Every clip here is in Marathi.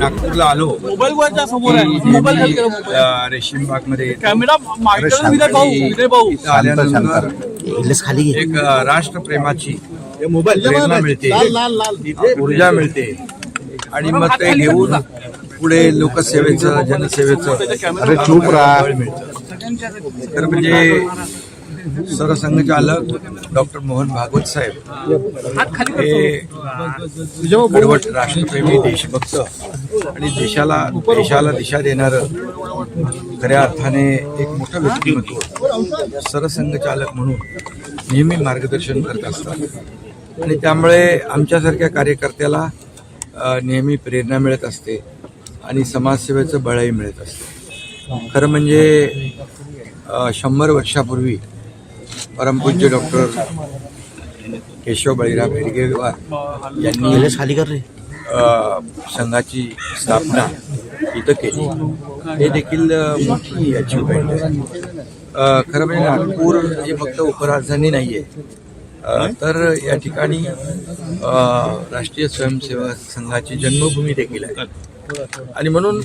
नागपूरला आलो मोबाईलवरच्या समोर आहे मोबाईल खाली करा मोबाईल. रेशीम बागमध्ये कॅमेरा मागे विजय भाऊ आल्यानंतर एक राष्ट्रप्रेमाची प्रेरणा मिळते, ऊर्जा मिळते आणि मग ते घेऊन पुढे लोकसेवेचं जनसेवेचं बळ मिळतं. तर म्हणजे सरसंघचालक डॉक्टर मोहन भागवत साहेब हे कडवट राष्ट्रप्रेमी देशभक्त आणि देशाला दिशा देणारं खऱ्या अर्थाने एक मोठं व्यक्तिमत्व सरसंघचालक म्हणून नेहमी मार्गदर्शन करत असतात आणि त्यामुळे आमच्यासारख्या कार्यकर्त्याला नेहमी प्रेरणा मिळत असते आणि समाजसेवेचं बळही मिळत असते. खरं म्हणजे 100 वर्षापूर्वी परमपूज्य डॉक्टर केशव बळीराम हेडगेवार यांनी संघाची स्थापना इथं केली. हे देखील मोठी अचिव्हमेंट आहे. खरं म्हणजे नागपूर ही फक्त उपराजधानी नाही आहे, तर या ठिकाणी राष्ट्रीय स्वयंसेवक संघाची जन्मभूमी देखील आहे आणि म्हणून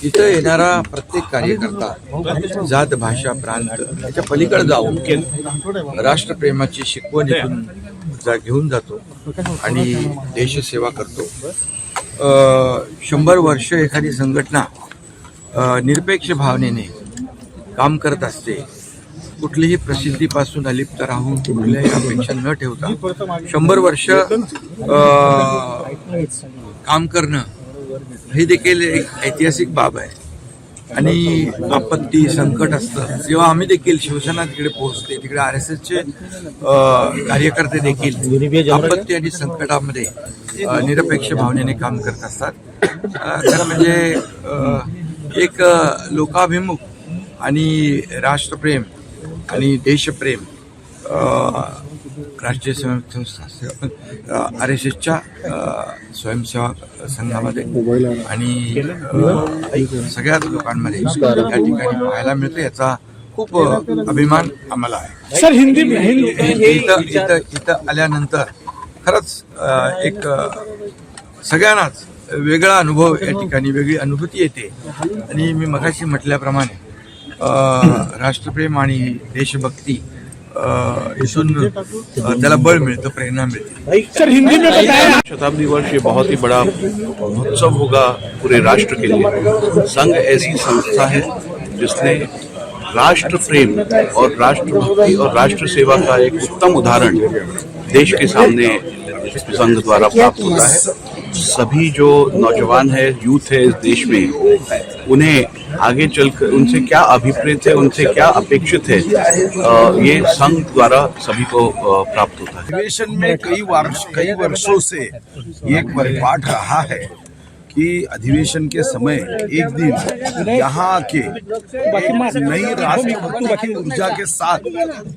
इथं येणारा प्रत्येक कार्यकर्ता जात भाषा प्रांत याच्या पलीकडे जाऊन राष्ट्रप्रेमाची शिकवण इथून घेऊन जातो आणि देशसेवा करतो. 100 वर्ष एखादी संघटना निरपेक्ष भावनेने काम करत असते. कुठलीही प्रसिद्धीपासून अलिप्त राहून कुठल्याही अपेक्षा न ठेवता 100 वर्ष काम करणं हे देखील एक ऐतिहासिक बाब आहे. आणि आपत्ती संकट असतं जेव्हा आम्ही देखील शिवसेना तिकडे पोहोचते, तिकडे RSSचे कार्यकर्ते देखील आपत्ती आणि संकटामध्ये निरपेक्ष भावनेने काम करत असतात. खरं म्हणजे एक लोकाभिमुख आणि राष्ट्रप्रेम आणि देशप्रेम राष्ट्रीय संस्था RSSच्या स्वयंसेवक संघामध्ये आणि सगळ्याच लोकांमध्ये या ठिकाणी पाहायला मिळतं. याचा खूप अभिमान आम्हाला आहे. सर हिंदी इथं आल्यानंतर खरंच एक सगळ्यांनाच वेगळा अनुभव या ठिकाणी वेगळी अनुभूती येते आणि मी मगाशी म्हटल्याप्रमाणे राष्ट्रप्रेम आणि देशभक्ती इथून त्याला बळ मिळतं, प्रेरणा मिळते. सर हिंदी में बताया. शताब्दी वर्ष ये बहुत ही बड़ा महोत्सव होगा पूरे राष्ट्र के लिए. संघ ऐसी संस्था है जिसने राष्ट्र प्रेम और राष्ट्रभक्ति और राष्ट्र सेवा का एक उत्तम उदाहरण देश के सामने संघ द्वारा प्राप्त होता है. सभी जो नौजवान है, यूथ है इस देश में, उन्हें आगे चलकर उनसे क्या अभिप्रेत है, उनसे क्या अपेक्षित है, ये संघ द्वारा सभी को प्राप्त होता है. अधिवेशन में कई वर्षों से एक परिपाठ रहा है कि अधिवेशन के समय एक दिन यहाँ के नई राष्ट्रभक्ति की ऊर्जा के साथ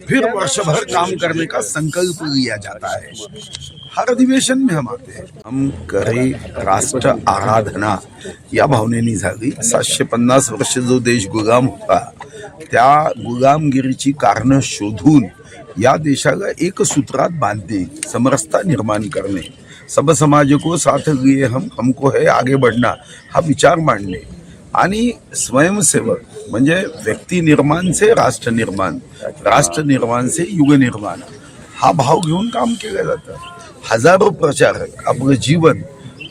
फिर वर्षभर काम करने का संकल्प लिया जाता है. हर अधिवेशन में हम आते हैं. हम करे राष्ट्र आराधना या भावनेनी झाली. 750 वर्ष जो देश गुलाम होता त्या गुलामगिरीची कारणं शोधून या देशाला एक सूत्रात बांधणे, समरसता निर्माण करणे, सब समाज को साथ लिए हमको है आगे बढ़ना हा विचार मांडणे आणि स्वयंसेवक म्हणजे व्यक्ती निर्माण से राष्ट्र निर्माण, राष्ट्र निर्माण से युग निर्माण हा भाव घेऊन काम केलं जातं. हजारो प्रचारक आपलं जीवन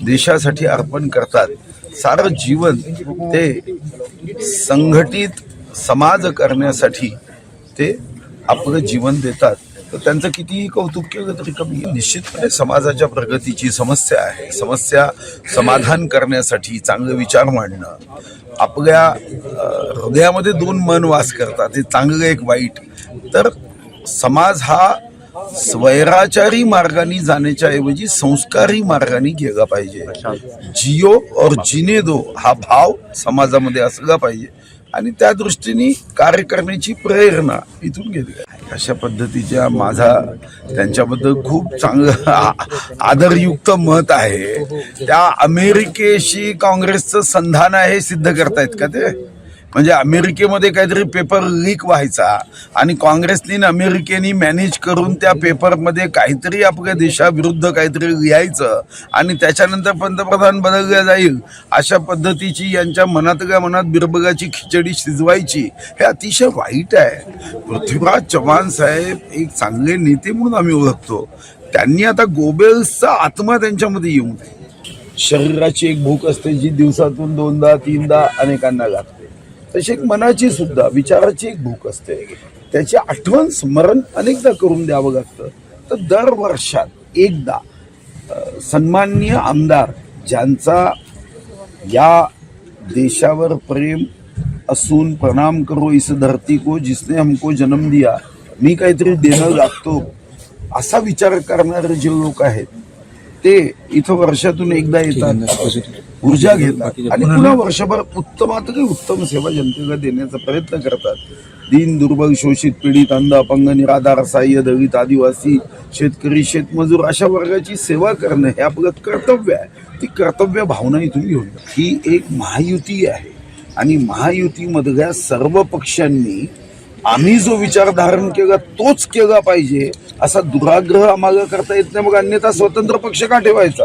देशासाठी अर्पण करतात. सारं जीवन ते संघटित समाज करण्यासाठी ते आपलं जीवन देतात. तर त्यांचं कितीही कौतुक केलं तरी कमी. निश्चितपणे समाजाच्या प्रगतीची समस्या आहे. समस्या समाधान करण्यासाठी चांगले विचार मांडणं. आपल्या हृदयामध्ये 2 मन वास करतात, ते चांगलं एक वाईट. तर समाज हा स्वैराचारी मार्गाने जाण्याच्या ऐवजी संस्कारी मार्गाने गेला पाहिजे. जियो और जीने दो हा भाव समाजामध्ये असला पाहिजे आणि त्या दृष्टीने कार्य करण्याची प्रेरणा इथून घेतली. अशा पद्धतीच्या माझा त्यांच्याबद्दल खूप चांगलं आदरयुक्त मत आहे. त्या अमेरिकेशी काँग्रेसचं संधान आहे सिद्ध करतायत का ते? म्हणजे अमेरिकेमध्ये काहीतरी पेपर लीक व्हायचा आणि काँग्रेसनी आणि अमेरिकेनी मॅनेज करून त्या पेपरमध्ये काहीतरी आपल्या देशाविरुद्ध काहीतरी लिहायचं आणि त्याच्यानंतर पंतप्रधान बदलल्या जाईल अशा पद्धतीची यांच्या मनातल्या मनात बिरबलाची खिचडी शिजवायची, हे अतिशय वाईट आहे. पृथ्वीराज चव्हाण साहेब एक चांगले नेते म्हणून आम्ही ओळखतो. त्यांनी आता गोबेल्सचा आत्मा त्यांच्यामध्ये येऊ नये. शरीराची एक भूक असते जी दिवसातून 2दा 3दा अनेकांना लागते, तशी एक मनाची सुद्धा विचाराची एक भूक असते, त्याची आठवण स्मरण अनेकदा करून द्यावं लागतं. तर दर वर्षात एकदा सन्माननीय आमदार ज्यांचा या देशावर प्रेम असून प्रणाम करो इस धरती को जिसने हमको जन्म दिया, मी काहीतरी देणं लागतो असा विचार करणारे जे लोक आहेत ते इथं वर्षातून एकदा येतात, ऊर्जा घेतात आणि पुन्हा वर्षभर उत्तमातली उत्तम सेवा जनतेला देण्याचा प्रयत्न करतात. दीन दुर्बल शोषित पीडित अंध अपंग निराधार असहाय्य दलित आदिवासी शेतकरी शेतमजूर अशा वर्गाची सेवा करणं हे आपलं कर्तव्य आहे. ती कर्तव्य भावना इथून घेऊन ही एक महायुती आहे आणि महायुतीमधल्या सर्व पक्षांनी आम्ही जो विचार धारण केला तोच केला पाहिजे असा दुराग्रह आम्हाला करता येत नाही. मग अन्यथा स्वतंत्र पक्ष का ठेवायचा?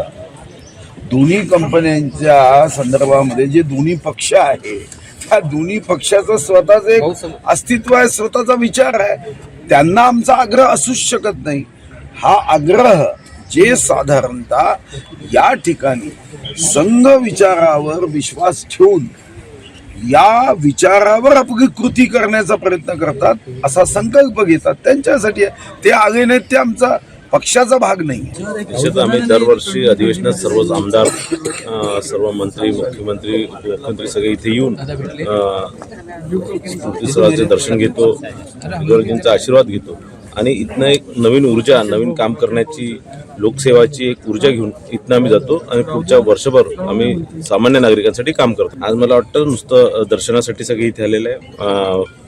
दोन्ही कंपन्यांच्या संदर्भामध्ये जे दोन्ही पक्ष आहे त्या दोन्ही पक्षाचं स्वतःच एक अस्तित्व आहे, स्वतःचा विचार आहे. त्यांना आमचा आग्रह असूच शकत नाही. हा आग्रह जे साधारणतः या ठिकाणी संघ विचारावर विश्वास ठेवून या विचारावर आपली कृती करण्याचा प्रयत्न करतात, असा संकल्प घेतात, त्यांच्यासाठी ते आले नाहीत ते आमचा पक्षाचा भाग नाही. निश्चित आम्ही दरवर्षी अधिवेशनात सर्वच आमदार, सर्व मंत्री, मुख्यमंत्री, उपमुख्यमंत्री सगळे इथे येऊन स्मृतीस्थळाचे दर्शन घेतो, गुरुजींचा आशीर्वाद घेतो आणि इथनं एक नवीन ऊर्जा, नवीन काम करण्याची, लोकसेवाची एक ऊर्जा घेऊन इथनं आम्ही जातो आणि पुढच्या वर्षभर आम्ही सामान्य नागरिकांसाठी काम करतो. आज मला वाटतं नुसतं दर्शनासाठी सगळे इथे आलेले आहे,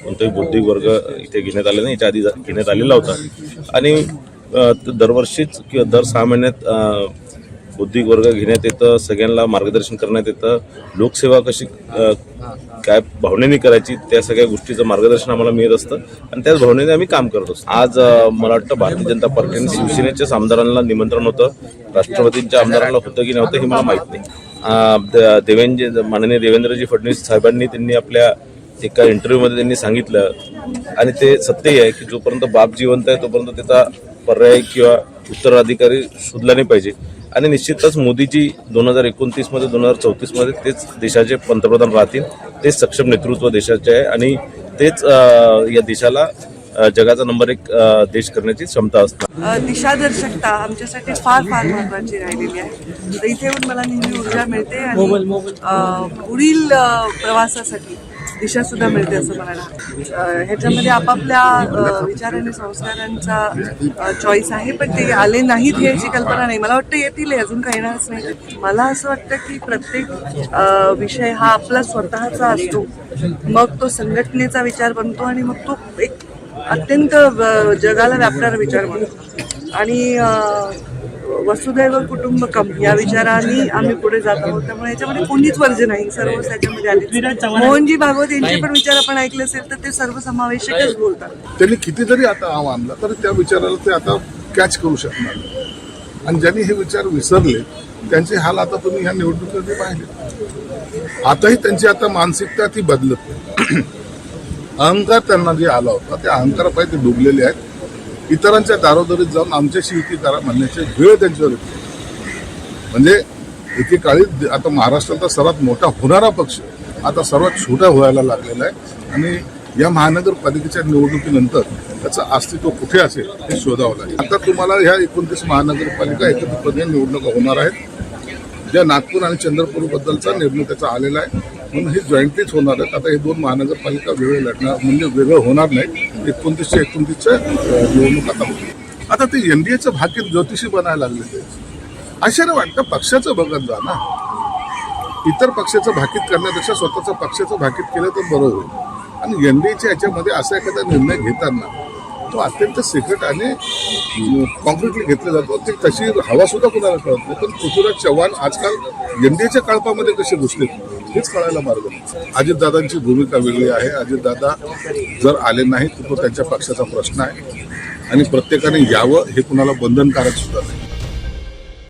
कोणताही बौद्धिक वर्ग इथे घेण्यात आले नाही, याच्या आधी घेण्यात आलेला होता आणि दरवर्षीच किंवा दर 6 महिन्यात बौद्धिक वर्ग घेण्यात येतं, सगळ्यांना मार्गदर्शन करण्यात येतं, लोकसेवा कशी काय भावनेने करायची त्या सगळ्या गोष्टीचं मार्गदर्शन आम्हाला मिळत असतं आणि त्याच भावनेने आम्ही काम करत असतो. आज मला वाटतं भारतीय जनता पार्टीने शिवसेनेच्याच आमदारांना निमंत्रण होतं, राष्ट्रवादीच्या आमदारांना होतं की नव्हतं हे मला माहीत नाही. माननीय देवेंद्रजी फडणवीस साहेबांनी त्यांनी आपल्या एका इंटरव्ह्यूमध्ये त्यांनी सांगितलं आणि ते सत्यही आहे की जोपर्यंत बाप जिवंत आहे तोपर्यंत त्याचा पर्याय किंवा उत्तराधिकारी शोधला नाही पाहिजे आणि निश्चितच मोदीजी 2029 मध्ये 2034 मध्ये तेच देशाचे पंतप्रधान राहतील, तेच सक्षम नेतृत्व देशाचे आहे आणि तेच या देशाला जगाचा नंबर 1 देश करण्याची क्षमता असते. दिशादर्शकता आमच्यासाठी फार फार महत्त्वाची राहिलेली आहे. तर इथे येऊन मला नेहमी ऊर्जा मिळते आणि पुढील प्रवासासाठी दिशा सुद्धा मिळते असं म्हणायला. ह्याच्यामध्ये आपापल्या विचार आणि संस्कारांचा चॉईस आहे, पण ते आले नाहीत याची कल्पना नाही. मला वाटतं येतील, अजून काही येणारच नाही. मला असं वाटतं की प्रत्येक विषय हा आपला स्वतःचा असतो, मग तो संघटनेचा विचार बनतो आणि मग तो एक अत्यंत जगाला व्यापणारा विचार बनतो आणि वसुधैव कुटुंबकम या विचाराने आम्ही पुढे जात आहोत. त्यामुळे याच्यामध्ये कोणीच वर्ज नाही, सर्व त्याच्यामध्ये आले. मोहनजी भागवत यांचे पण विचार आपण ऐकले असेल तर ते सर्व समावेशकच बोलतात. त्यांनी कितीतरी आता आव आणला तर त्या विचाराला ते आता कॅच करू शकणार नाही आणि ज्यांनी हे विचार विसरले त्यांचे हाल आता तुम्ही ह्या निवडणुकीमध्ये पाहिले. आताही त्यांची आता मानसिकता ती बदलत नाही. अहंकार त्यांना जे आला होता त्या अहंकारापायी ते डुबलेले आहेत. इतरांच्या दारोदारीत जाऊन आमच्याशी युती करा म्हणण्याचे वेळ त्यांच्यावर येतो. म्हणजे एकेकाळी आता महाराष्ट्राचा सर्वात मोठा होणारा पक्ष आता सर्वात छोटा व्हायला लागलेला आहे आणि या महानगरपालिकेच्या निवडणुकीनंतर त्याचं अस्तित्व कुठे असेल हे शोधावं लागेल. आता तुम्हाला ह्या 29 महानगरपालिका एकत्रितपणे निवडणुका होणार आहेत. ज्या नागपूर आणि चंद्रपूरबद्दलचा निर्णय त्याचा आलेला आहे म्हणून हे जॉईंटलीच होणार आहेत. आता हे 2 महानगरपालिका वेगळे लढणार म्हणजे वेगळं होणार नाही. 29च्या निवडणूक आता होती. आता ते एनडीएचं भाकीत ज्योतिषी बनायला लागले. ते आश्चर्य वाटतं. पक्षाचं बघत जा ना, इतर पक्षाचं भाकीत करण्यापेक्षा स्वतःचं पक्षाचं भाकीत केलं तर बरं होईल. आणि एनडीएच्या याच्यामध्ये असा एखादा निर्णय घेताना तो अत्यंत सिक्रेट आणि कॉन्क्रीटली घेतला जातो. ते तशी हवा सुद्धा कुणाला कळत नाही. पण पृथ्वीराज चव्हाण आजकाल एनडीएच्या कळपामध्ये कसे घुसले हेच कळायला मार्ग नाही. अजितदादांची भूमिका वेगळी आहे. अजितदादा जर आले नाही तर तो त्यांच्या पक्षाचा प्रश्न आहे आणि प्रत्येकाने यावं हे कुणाला बंधनकारक सुद्धा नाही.